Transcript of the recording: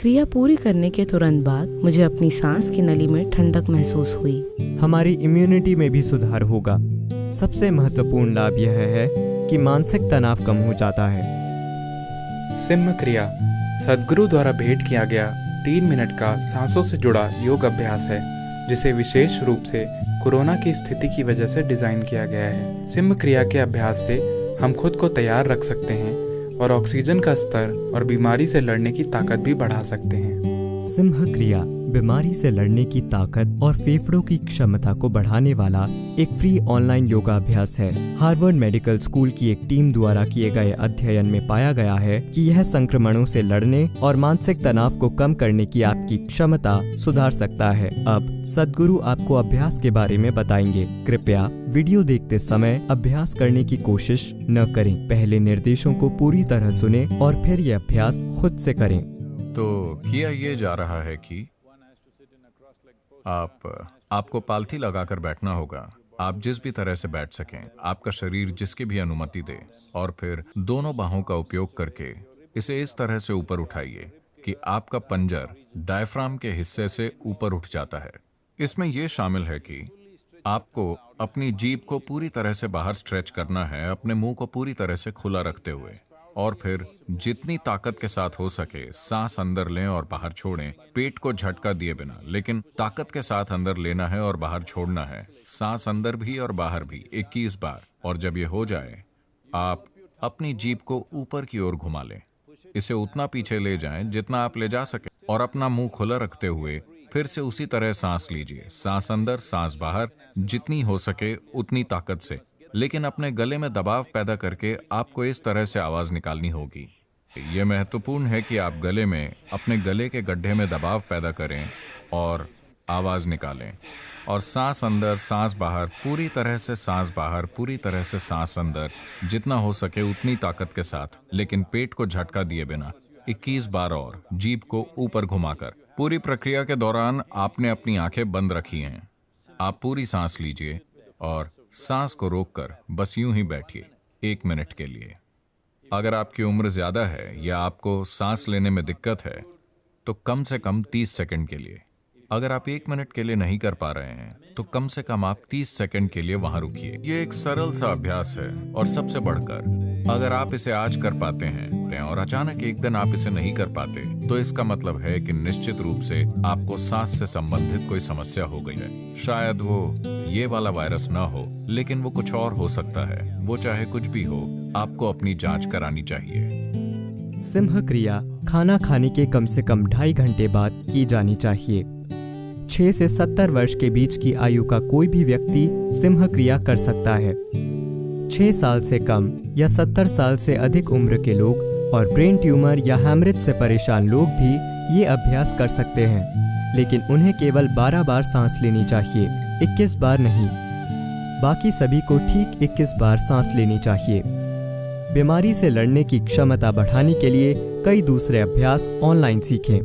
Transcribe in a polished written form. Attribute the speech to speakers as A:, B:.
A: क्रिया पूरी करने के तुरंत बाद मुझे अपनी सांस की नली में ठंडक महसूस हुई।
B: हमारी इम्यूनिटी में भी सुधार होगा। सबसे महत्वपूर्ण लाभ यह है कि मानसिक तनाव कम हो जाता है।
C: सिम्ह क्रिया सद्गुरु द्वारा भेंट किया गया 3 मिनट का सांसों से जुड़ा योग अभ्यास है, जिसे विशेष रूप से कोरोना की स्थिति की वजह से डिजाइन किया गया है। सिम्ह क्रिया के अभ्यास से हम खुद को तैयार रख सकते हैं और ऑक्सीजन का स्तर और बीमारी से लड़ने की ताकत भी बढ़ा सकते हैं।
B: सिम्ह क्रिया बीमारी से लड़ने की ताकत और फेफड़ों की क्षमता को बढ़ाने वाला एक फ्री ऑनलाइन योगा अभ्यास है। हार्वर्ड मेडिकल स्कूल की एक टीम द्वारा किए गए अध्ययन में पाया गया है कि यह संक्रमणों से लड़ने और मानसिक तनाव को कम करने की आपकी क्षमता सुधार सकता है। अब सद्गुरु आपको अभ्यास के बारे में बताएंगे। कृपया वीडियो देखते समय अभ्यास करने की कोशिश न करें। पहले निर्देशों को पूरी तरह सुने और फिर ये अभ्यास खुद से करें।
D: तो किया ये जा रहा है कि आपको पालथी लगाकर बैठना होगा। आप जिस भी तरह से बैठ सकें, आपका शरीर जिसकी भी अनुमति दे, और फिर दोनों बाहों का उपयोग करके इसे इस तरह से ऊपर उठाइए कि आपका पंजर डायफ्राम के हिस्से से ऊपर उठ जाता है। इसमें यह शामिल है कि आपको अपनी जीभ को पूरी तरह से बाहर स्ट्रेच करना है, अपने मुंह को पूरी तरह से खुला रखते हुए, और फिर जितनी ताकत के साथ हो सके सांस अंदर लें और बाहर छोड़ें, पेट को झटका दिए बिना, लेकिन ताकत के साथ अंदर लेना है और बाहर छोड़ना है। सांस अंदर भी और बाहर भी 21 बार। और जब ये हो जाए, आप अपनी जीभ को ऊपर की ओर घुमा लें। इसे उतना पीछे ले जाएं जितना आप ले जा सके, और अपना मुंह खुला रखते हुए फिर से उसी तरह सांस लीजिए। सांस अंदर, सांस बाहर, जितनी हो सके उतनी ताकत से, लेकिन अपने गले में दबाव पैदा करके आपको इस तरह से आवाज निकालनी होगी। यह महत्वपूर्ण है कि आप गले में, अपने गले के गड्ढे में दबाव पैदा करें और आवाज निकालें। और सांस अंदर, सांस बाहर, पूरी तरह से सांस बाहर, पूरी तरह से सांस अंदर, जितना हो सके उतनी ताकत के साथ, लेकिन पेट को झटका दिए बिना 21 बार और जीभ को ऊपर घुमाकर। पूरी प्रक्रिया के दौरान आपने अपनी आंखें बंद रखी हैं। आप पूरी सांस लीजिए और सांस को रोककर बस यूं ही बैठिए 1 मिनट के लिए। अगर आपकी उम्र ज्यादा है या आपको सांस लेने में दिक्कत है तो कम से कम 30 सेकंड के लिए। अगर आप 1 मिनट के लिए नहीं कर पा रहे हैं तो कम से कम आप 30 सेकंड के लिए वहां रुकिए। ये एक सरल सा अभ्यास है, और सबसे बढ़कर अगर आप इसे आज कर पाते हैं और अचानक एक दिन आप इसे नहीं कर पाते, तो इसका मतलब है कि निश्चित रूप से आपको सांस से संबंधित कोई समस्या हो गई है। शायद वो ये वाला वायरस ना हो, लेकिन वो कुछ और हो सकता है। वो चाहे कुछ भी हो, आपको अपनी जांच करानी चाहिए।
B: सिम्ह क्रिया खाना खाने के कम से कम 2.5 घंटे बाद की जानी चाहिए। 6 से 70 वर्ष के बीच की आयु का कोई भी व्यक्ति सिम्ह क्रिया कर सकता है। 6 साल से कम या 70 साल से अधिक उम्र के लोग और ब्रेन ट्यूमर या हैमरेज से परेशान लोग भी ये अभ्यास कर सकते हैं, लेकिन उन्हें केवल 12 बार सांस लेनी चाहिए, 21 बार नहीं। बाकी सभी को ठीक 21 बार सांस लेनी चाहिए। बीमारी से लड़ने की क्षमता बढ़ाने के लिए कई दूसरे अभ्यास ऑनलाइन सीखें।